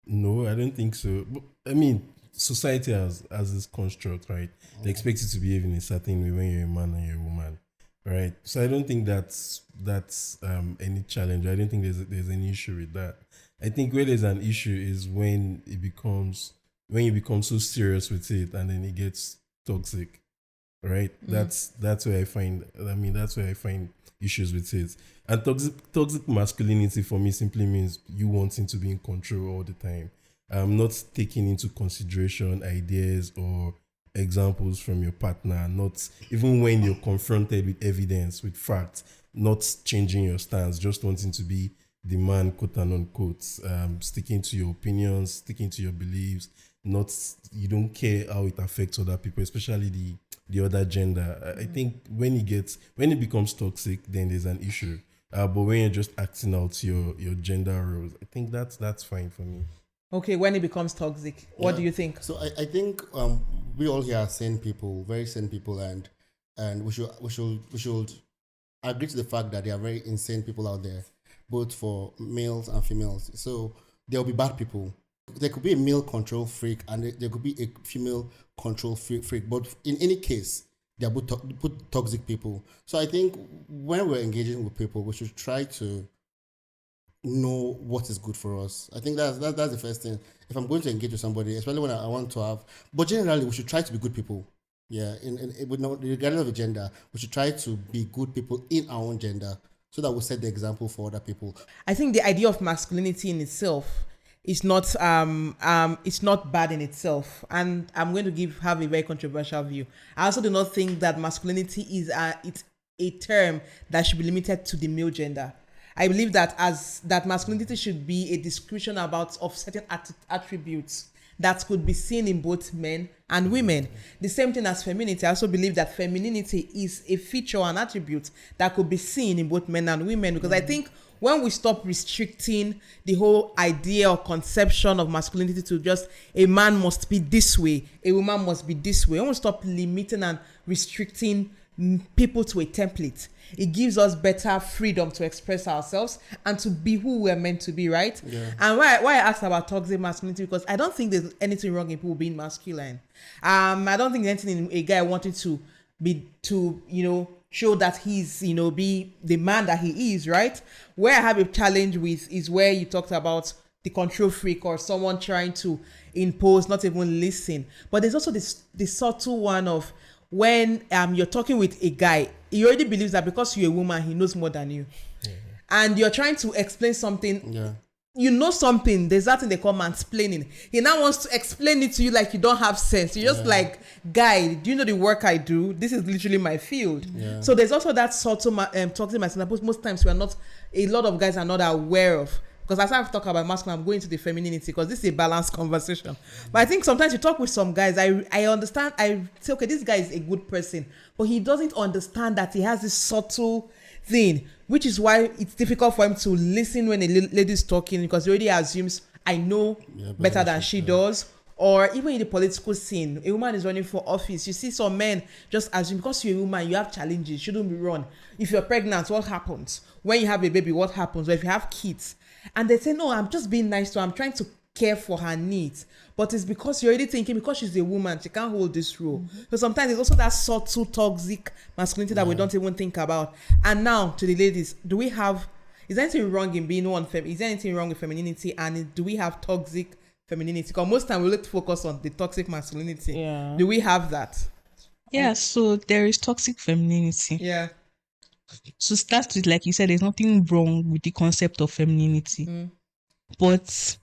no, I don't think so. But, I mean, society has this construct, right? They expect you to behave in a certain way when you're a man and you're a woman, right? So I don't think that's any challenge. I don't think there's any issue with that. I think where there's an issue is when you become so serious with it and then it gets toxic, right? That's where I find issues with it. And toxic masculinity for me simply means you wanting to be in control all the time. Not taking into consideration ideas or examples from your partner, not even when you're confronted with evidence, with facts, not changing your stance, just wanting to be the man, quote and unquote, sticking to your opinions, sticking to your beliefs, you don't care how it affects other people, especially the other gender. I think when it becomes toxic, then there's an issue. But when you're just acting out your gender roles, I think that's fine for me. Okay, when it becomes toxic, what do you think? So I think we all here are sane people, very sane people, and we should agree to the fact that there are very insane people out there, both for males and females. So there will be bad people. There could be a male control freak and there could be a female control freak. But in any case, they are both toxic people. So I think when we're engaging with people, we should try to know what is good for us. I think that's the first thing. If I'm going to engage with somebody, especially when I want to have, but generally we should try to be good people. Yeah, regardless of the gender, we should try to be good people in our own gender so that we set the example for other people. I think the idea of masculinity in itself is not it's not bad in itself, and I'm going to have a very controversial view. I also do not think that masculinity is it's a term that should be limited to the male gender. I believe that masculinity should be a description of certain attributes that could be seen in both men and women. The same thing as femininity. I also believe that femininity is a feature and attribute that could be seen in both men and women, because I think when we stop restricting the whole idea or conception of masculinity to just a man must be this way, a woman must be this way, when we stop limiting and restricting people to a template, it gives us better freedom to express ourselves and to be who we're meant to be, right? Yeah. And why I asked about toxic masculinity, because I don't think there's anything wrong in people being masculine. I don't think there's anything in a guy wanting to show that he's, be the man that he is, right? Where I have a challenge with is where you talked about the control freak or someone trying to impose, not even listen. But there's also this subtle one of when you're talking with a guy, he already believes that because you're a woman, he knows more than you. Yeah. And you're trying to explain something. Yeah. You know something, there's that thing they call mansplaining. He now wants to explain it to you like you don't have sense. You're just like, guy, do you know the work I do? This is literally my field. Yeah. So there's also that subtle toxic masculinity. Most times a lot of guys are not aware of. Because as I've talked about masculine, I'm going to the femininity because this is a balanced conversation. But I think sometimes you talk with some guys, I understand, I say, okay, this guy is a good person, but he doesn't understand that he has this subtle thing, which is why it's difficult for him to listen when a lady is talking, because he already assumes, I know better than she does. Or even in the political scene, a woman is running for office. You see some men just assume because you're a woman, you have challenges, you shouldn't be run. If you're pregnant, what happens? When you have a baby, what happens? Or if you have kids? And they say, no, I'm just being nice to her. I'm trying to care for her needs. But it's because you're already thinking, because she's a woman, she can't hold this role. Mm-hmm. So sometimes it's also that subtle toxic masculinity that we don't even think about. And now to the ladies, is there anything wrong in being is there anything wrong with femininity? And do we have toxic femininity? Because most time we like to focus on the toxic masculinity. Yeah. Do we have that? Yeah, so there is toxic femininity. Yeah. So start with, like you said, there's nothing wrong with the concept of femininity. Mm. But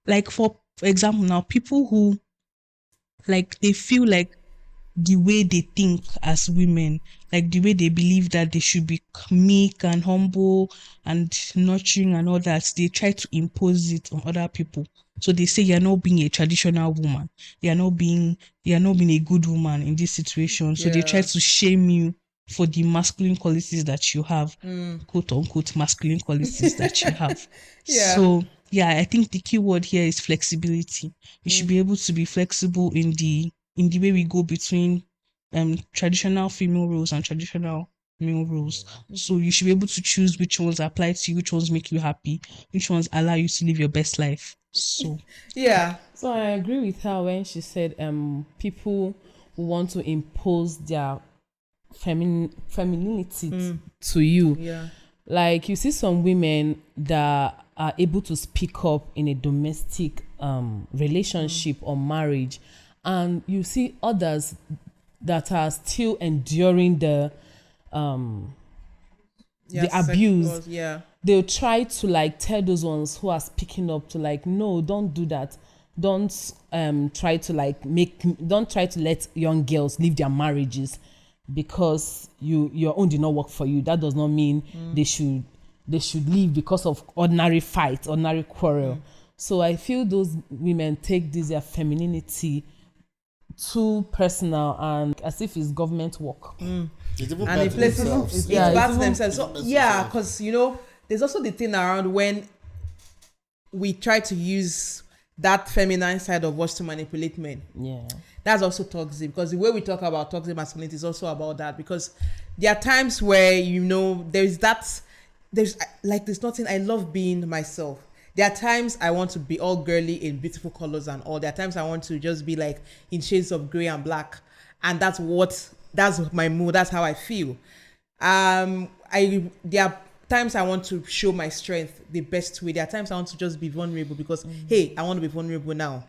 like for example now, people who like they feel like the way they think as women, like the way they believe that they should be meek and humble and nurturing and all that. They try to impose it on other people. So they say you're not being a traditional woman. You're not being a good woman in this situation. So they try to shame you for the masculine qualities that you have, quote unquote masculine qualities that you have. So yeah, I think the key word here is flexibility. We should be able to be flexible in the way we go between traditional female roles and traditional male roles. So you should be able to choose which ones apply to you, which ones make you happy, which ones allow you to live your best life. So So I agree with her when she said people who want to impose their femininity to you. Yeah. Like you see some women that are able to speak up in a domestic relationship or marriage, and you see others that are still enduring the abuse. They'll try to like tell those ones who are speaking up to like, no, don't do that. Don't try to let young girls leave their marriages because your own did not work for you. That does not mean they should leave because of ordinary fight, ordinary quarrel. So I feel those women take their femininity too personal and as if it's government work. And it places it bats themselves. So because there's also the thing around when we try to use that feminine side of us to manipulate men. Yeah. That's also toxic, because the way we talk about toxic masculinity is also about that, because there are times where there's nothing. I love being myself. There are times I want to be all girly in beautiful colors and all. There are times I want to just be like in shades of gray and black, and that's my mood. That's how I feel. There are times I want to show my strength the best way. There are times I want to just be vulnerable because hey, I want to be vulnerable now.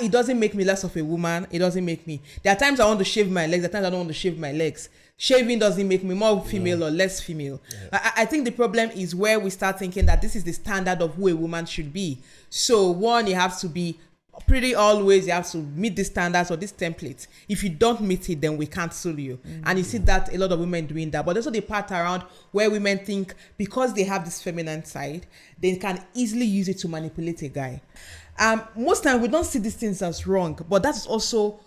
It doesn't make me less of a woman. It doesn't make me. There are times I want to shave my legs. There are times I don't want to shave my legs. Shaving doesn't make me more female or less female. I think the problem is where we start thinking that this is the standard of who a woman should be. So one, you have to be pretty always. You have to meet the standards or this template. If you don't meet it, then we cancel you. And you see that a lot of women doing that. But also the part around where women think because they have this feminine side, they can easily use it to manipulate a guy. Most times we don't see these things as wrong, but that's also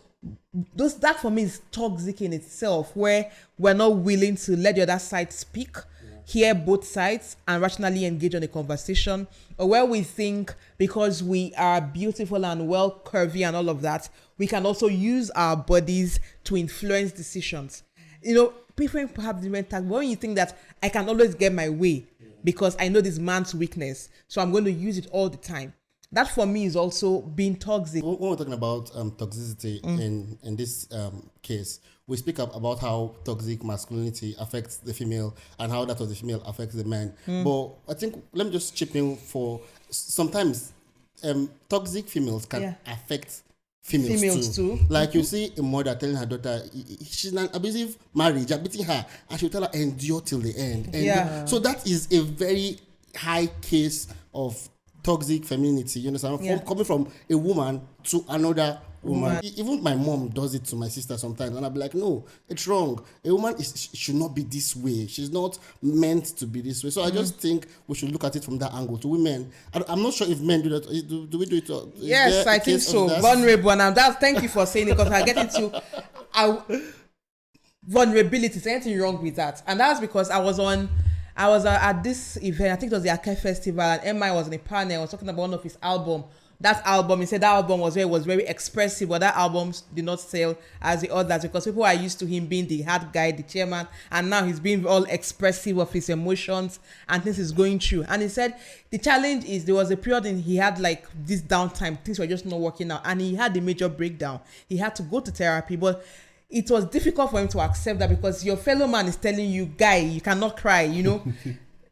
that for me is toxic in itself, where we're not willing to let the other side speak, hear both sides, and rationally engage on a conversation, or where we think because we are beautiful and well curvy and all of that, we can also use our bodies to influence decisions. People have different tactics. When you think that I can always get my way because I know this man's weakness, so I'm going to use it all the time. That for me is also being toxic. When we're talking about toxicity in this case, we speak up about how toxic masculinity affects the female and how that of the female affects the man. But I think, let me just chip in for sometimes toxic females can affect females too. Like you see a mother telling her daughter she's in an abusive marriage, you're beating her, and she'll tell her endure till the end. So that is a very high case of toxic femininity, you understand? Coming from a woman to another woman. Even my mom does it to my sister sometimes, and I'll be like, no, it's wrong. A woman should not be this way. She's not meant to be this way. So I just think we should look at it from that angle. To women, I'm not sure if men do that. Do we do it? Yes, I think so. Vulnerable, and thank you for saying it, because I get into vulnerability. Is anything wrong with that? And that's because I was at this event, I think it was the Ake Festival, and MI was in a panel. I was talking about one of his album. That album, he said that album was very expressive, but that album did not sell as the others because people are used to him being the hard guy, the chairman, and now he's being all expressive of his emotions and things he's going through. And he said the challenge is there was a period and he had like this downtime, things were just not working out, and he had a major breakdown. He had to go to therapy, but it was difficult for him to accept that because your fellow man is telling you, guy, you cannot cry,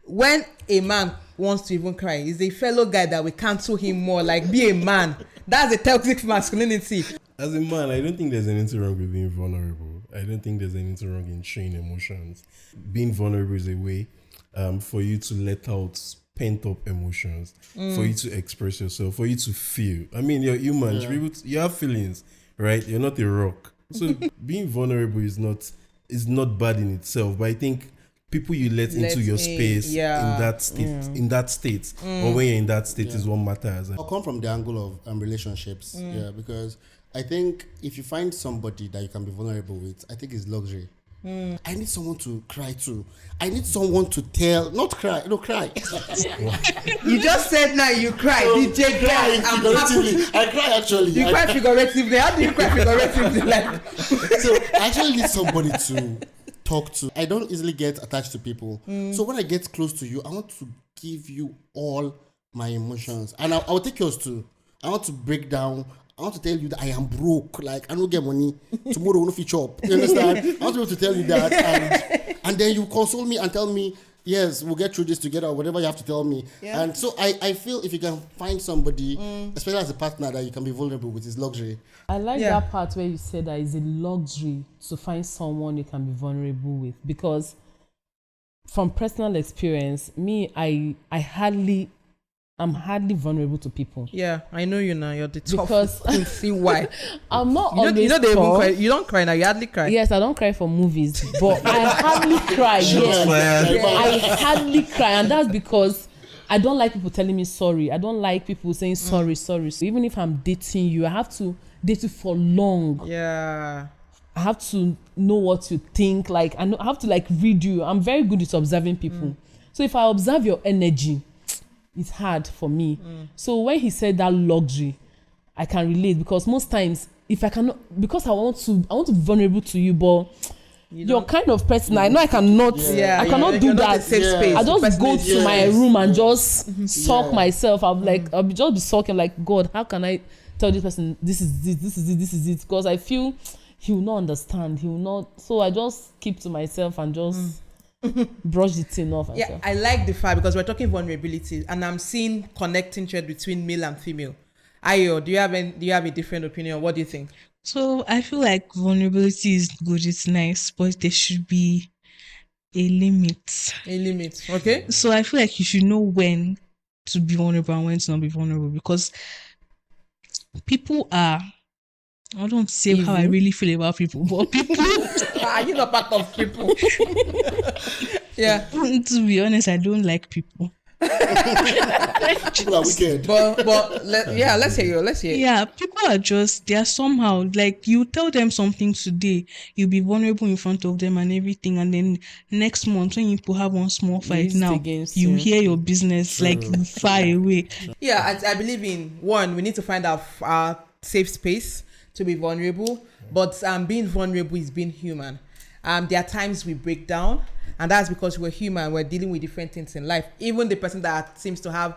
When a man wants to even cry, is a fellow guy that we cancel him more, like be a man. That's a toxic masculinity. As a man, I don't think there's anything wrong with being vulnerable. I don't think there's anything wrong in showing emotions. Being vulnerable is a way for you to let out pent up emotions, for you to express yourself, for you to feel. I mean, you're human. You have feelings, right? You're not a rock. So being vulnerable is not bad in itself, but I think people you let into your space in that state, or when you're in that state is what matters. I'll come from the angle of relationships, because I think if you find somebody that you can be vulnerable with, I think it's luxury. I need someone to cry to. I need someone to tell, not cry, no, cry. You just said now you cry. DJ Cry figuratively. I cry actually. You cry figuratively. How do you cry figuratively? Like, so I actually need somebody to talk to. I don't easily get attached to people. So when I get close to you, I want to give you all my emotions, and I'll take yours too. I want to break down. I want to tell you that I am broke. Like, I don't get money. Tomorrow, I will not shop. You understand? I want to be able to tell you that. And then you console me and tell me, yes, we'll get through this together, or whatever you have to tell me. Yeah. And so I feel if you can find somebody, especially as a partner, that you can be vulnerable with, is luxury. I like that part where you said that it's a luxury to find someone you can be vulnerable with. Because from personal experience, I'm hardly vulnerable to people. Yeah, I know you now. You're the tough. Because see why? I'm not you always they even tough. cry. You don't cry now. You hardly cry. Yes, I don't cry for movies, but I hardly cry. Yes, I hardly cry, and that's because I don't like people telling me sorry. I don't like people saying sorry. So even if I'm dating you, I have to date you for long. Yeah. I have to know what you think. Like, I have to like read you. I'm very good at observing people. So if I observe your energy, it's hard for me. So when he said that luxury, I can relate, because most times if I cannot, because I want to be vulnerable to you, but you're kind of person. I know I cannot. I cannot do that. Safe space. I just go to my room and just sulk myself. I'll just be sulking like, God, how can I tell this person this is it? Because I feel he will not understand. He will not. So I just keep to myself and just. Brush the thing off. Yeah, I like the fact, because we're talking vulnerability, and I'm seeing connecting thread between male and female. Ayo, do you have a different opinion? What do you think? So I feel like vulnerability is good, it's nice, but there should be a limit. A limit, okay? So I feel like you should know when to be vulnerable and when to not be vulnerable, because people are, I don't say how I really feel about people, but people are you not part of people? Yeah. To be honest, I don't like people. People are wicked. But let's hear you. Yeah, people are just, they are somehow like, you tell them something today, you'll be vulnerable in front of them and everything, and then next month when you have one small fight now, you hear your business like far away. Yeah, I believe in one, we need to find our safe space to be vulnerable, but being vulnerable is being human. There are times we break down, and that's because we're human. We're dealing with different things in life. Even the person that seems to have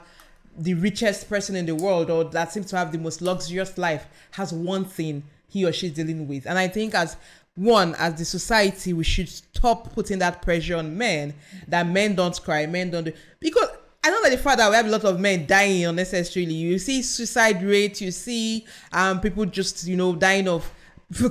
the richest person in the world, or that seems to have the most luxurious life, has one thing he or she's dealing with. And I think as the society, we should stop putting that pressure on men, that men don't cry, men don't do, because I know that the fact that we have a lot of men dying unnecessarily. You see suicide rate, you see people just, dying of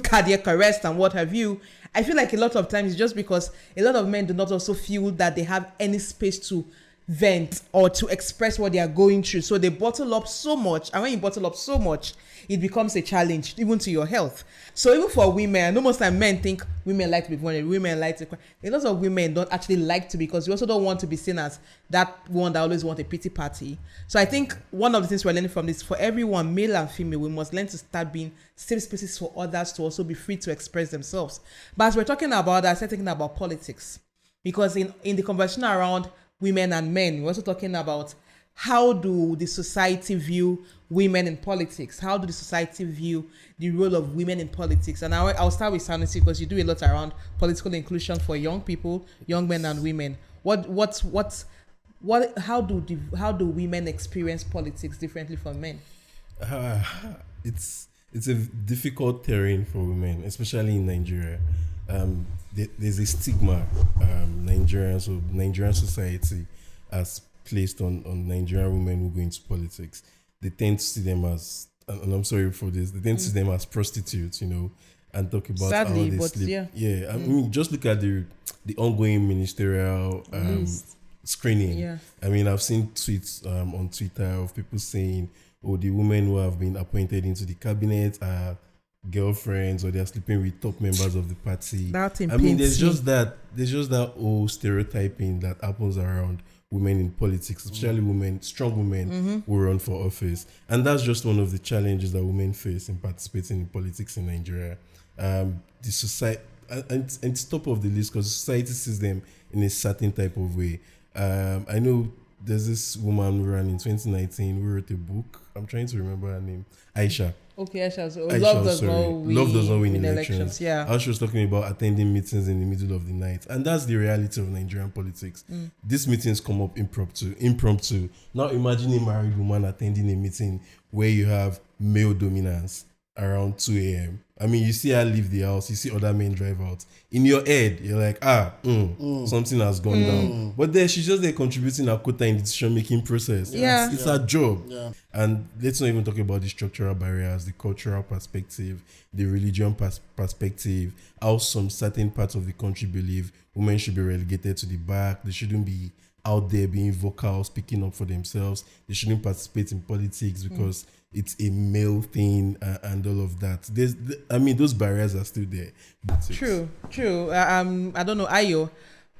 cardiac arrest and what have you. I feel like a lot of times it's just because a lot of men do not also feel that they have any space to vent or to express what they are going through. So they bottle up so much. And when you bottle up so much, it becomes a challenge even to your health. So even for women, I know most time men think women like to be vulnerable, women like to cry. A lot of women don't actually like to, because we also don't want to be seen as that one that always want a pity party. So I think one of the things we're learning from this, for everyone, male and female, we must learn to start being safe spaces for others to also be free to express themselves. But as we're talking about that, I started thinking about politics, because in the conversation around women and men, we're also talking about how do the society view women in politics? How do the society view the role of women in politics? And I'll start with Sanusi, because you do a lot around political inclusion for young people, young men and women. How do women experience politics differently from men? It's a difficult terrain for women, especially in Nigeria. There's a stigma Nigerian society has placed on Nigerian women who go into politics. They tend to see them as, and I'm sorry for this, they tend to see them as prostitutes, and talk about sadly, how they but sleep. Yeah. I mean, just look at the ongoing ministerial screening. Yeah. I mean, I've seen tweets on Twitter of people saying, "Oh, the women who have been appointed into the cabinet are girlfriends or they're sleeping with top members of the party. That I mean, there's just that whole stereotyping that happens around women in politics, especially women, strong women who run for office. And that's just one of the challenges that women face in participating in politics in Nigeria. The society, and it's top of the list because society sees them in a certain type of way. I know there's this woman who ran in 2019 who wrote a book. I'm trying to remember her name. Aisha. Okay, Aisha. So Love does not win elections. Yeah. How she was talking about attending meetings in the middle of the night. And that's the reality of Nigerian politics. These meetings come up impromptu. Now imagine a married woman attending a meeting where you have male dominance around 2 a.m. I mean, you see her leave the house, you see other men drive out. In your head, you're like, something has gone down. But there, she's just there contributing her quota in the decision-making process. Yeah. It's her job. Yeah. And let's not even talk about the structural barriers, the cultural perspective, the religion perspective, how some certain parts of the country believe women should be relegated to the back. They shouldn't be out there being vocal, speaking up for themselves. They shouldn't participate in politics because it's a male thing and all of that. Those barriers are still there. True. I don't know, Ayo,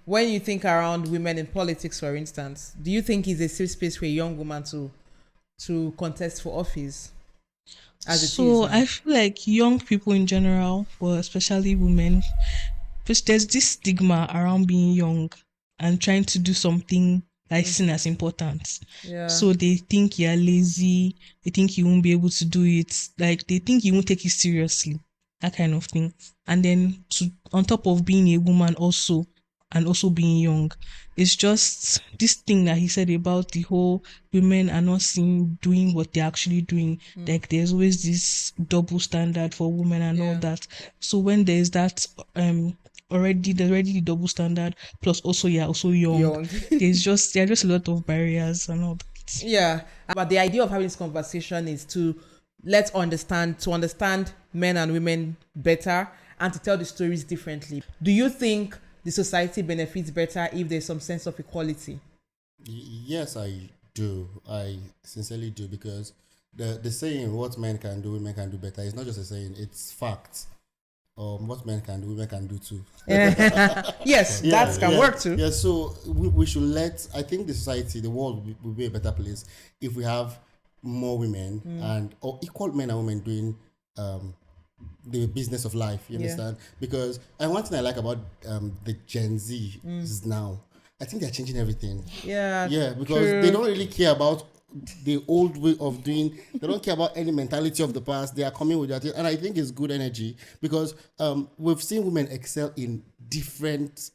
when you think around women in politics, for instance, do you think it's a safe space for a young woman to contest for office? So I feel like young people in general, but especially women, because there's this stigma around being young and trying to do something that is seen as important. Yeah. So they think you're lazy, they think you won't be able to do it, like they think you won't take it seriously, that kind of thing. And then on top of being a woman also, and also being young, it's just this thing that he said about the whole women are not seen doing what they're actually doing. Like there's always this double standard for women and all that. So when there's that there's already the double standard, plus also you're also young. there are just a lot of barriers and all that. Yeah. But the idea of having this conversation is to understand men and women better and to tell the stories differently. Do you think the society benefits better if there's some sense of equality? Yes, I do. I sincerely do, because the saying, what men can do, women can do better, is not just a saying, it's facts. What men can do, women can do too. Yes, that can work too. Yeah, so we should I think the society, the world will be a better place if we have more women or equal men and women doing the business of life, you understand? Because one thing I like about the Gen Z is now, I think they're changing everything. Yeah, because they don't really care about the old way of doing. They don't care about any mentality of the past. They are coming with that, and I think it's good energy, because we've seen women excel in different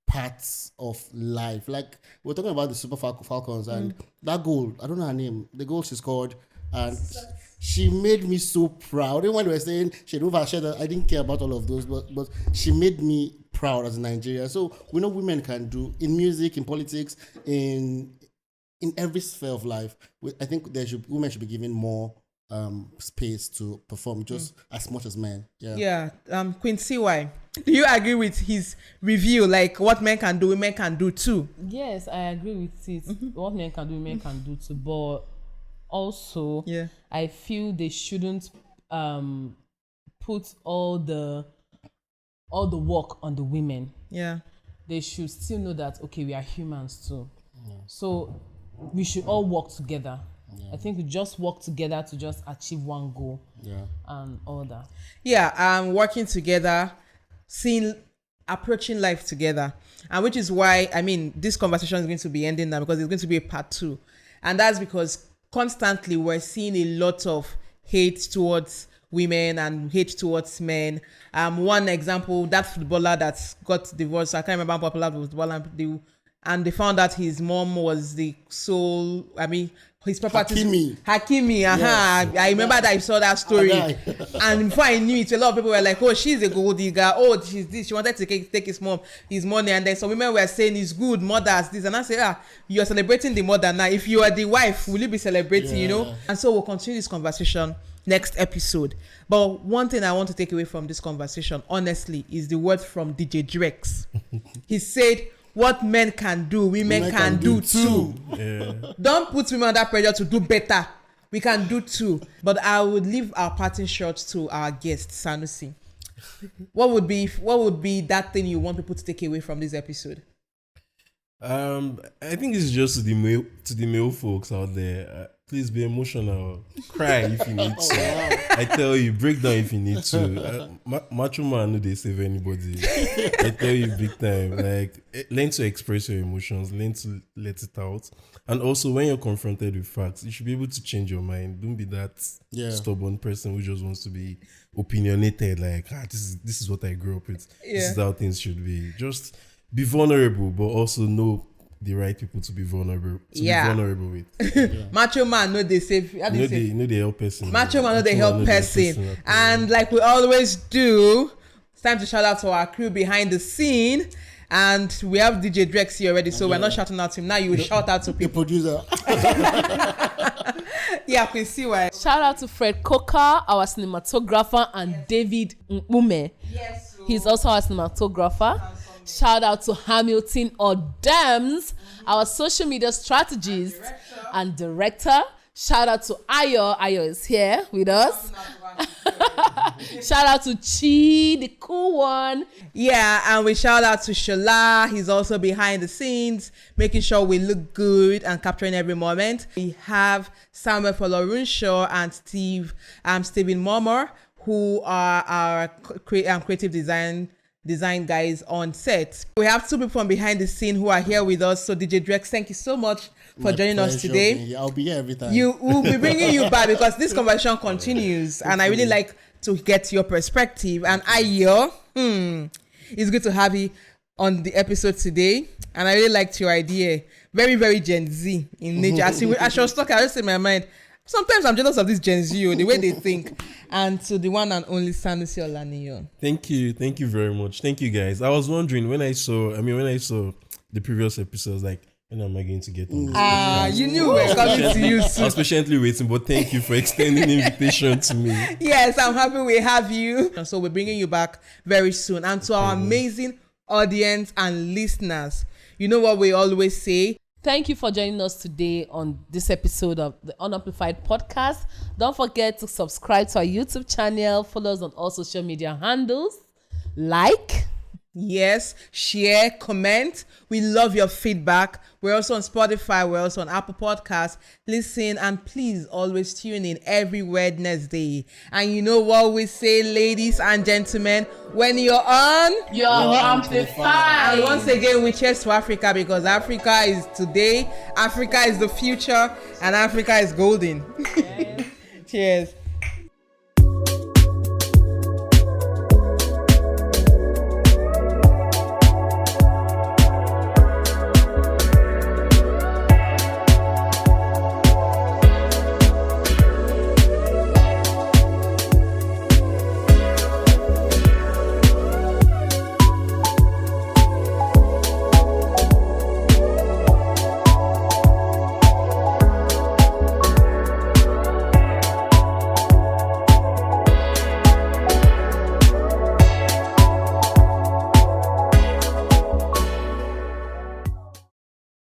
parts of life. Like we're talking about the Super Falcons and that goal, I don't know her name, the goal she scored, and she made me so proud. And when we were saying she'd move her shoulder, I didn't care about all of those, but she made me proud as a Nigerian. So we know women can do in music, in politics, in every sphere of life. I think women should be given more space to perform just as much as men. Yeah. Queen CY, do you agree with his review? Like what men can do, women can do too? Yes, I agree with it. What men can do, women can do too. But also, I feel they shouldn't put all the work on the women. Yeah. They should still know that, okay, we are humans too. Yeah. So we should all work together. Yeah. I think we just work together to just achieve one goal. Yeah. And all that. Yeah, working together, approaching life together. And which is why, this conversation is going to be ending now, because it's going to be a part 2. And that's because constantly we're seeing a lot of hate towards women and hate towards men. One example, that footballer that got divorced, I can't remember how popular footballer, and they found out his mom was the sole, his property. Hakimi. Yes. I remember that I saw that story. And before I knew it, a lot of people were like, oh, she's a gold digger. Oh, she's this. She wanted to take his money. And then some women were saying, it's good, mothers, this. And I say, you're celebrating the mother now. If you are the wife, will you be celebrating, you know? And so we'll continue this conversation next episode. But one thing I want to take away from this conversation, honestly, is the word from DJ Drexx. He said, what men can do, women can do too. Yeah. Don't put women under pressure to do better we can do 2. But I would leave our parting shot to our guest, Sanusi. What would be that thing you want people to take away from this episode? I think it's just to the male folks out there. Please be emotional. Cry if you need to. I tell you, break down if you need to. Macho man, no they save anybody. I tell you, big time. Like, learn to express your emotions. Learn to let it out. And also, when you're confronted with facts, you should be able to change your mind. Don't be that stubborn person who just wants to be opinionated. Like, this is what I grew up with. Yeah. This is how things should be. Just be vulnerable, but also know the right people to be vulnerable be vulnerable with. Macho man, no they save. They help person. Macho man, no they help person. And like we always do, it's time to shout out to our crew behind the scene. And we have DJ Drexx here already, so we're not shouting out to him. Now you will shout out to people. The producer. Yeah, I can see why. Shout out to Fredcoker, our cinematographer, and David Mkpume. Yes. He's also our cinematographer. Shout out to Hamilton Odemenam, our social media strategist and director. Shout out to Ayo. Ayo is here with us. Shout out to Chi, the cool one. Yeah, and we shout out to Shola. He's also behind the scenes, making sure we look good and capturing every moment. We have Samuel Folorusho and Stephen Momoh, who are our creative design guys on set. We have 2 people from behind the scene who are here with us. So DJ Drexx, thank you so much for joining us today. Yeah, I'll be here every time. We'll be bringing you back because this conversation continues, and I really like to get your perspective. And Ayo, it's good to have you on the episode today, and I really liked your idea. Very, very Gen Z in nature. As I was talking, I just in my mind, sometimes I'm jealous of this Gen Z, the way they think. And to the one and only Sanusi Olaniyan. Thank you very much. Thank you guys. I was wondering when I saw the previous episodes, like, when am I going to get on this? You knew we were coming to you soon. I was patiently waiting, but thank you for extending the invitation to me. Yes, I'm happy we have you. So we're bringing you back very soon. And to our amazing audience and listeners, you know what we always say? Thank you for joining us today on this episode of the Unamplified Podcast. Don't forget to subscribe to our YouTube channel, follow us on all social media handles, like, yes, share, comment. We love your feedback. We're also on Spotify. We're also on Apple Podcasts. Listen, and please always tune in every Wednesday. And you know what we say, ladies and gentlemen, when you're on, you're amplified. And once again, we cheers to Africa, because Africa is today, Africa is the future, and Africa is golden. Yes. Cheers.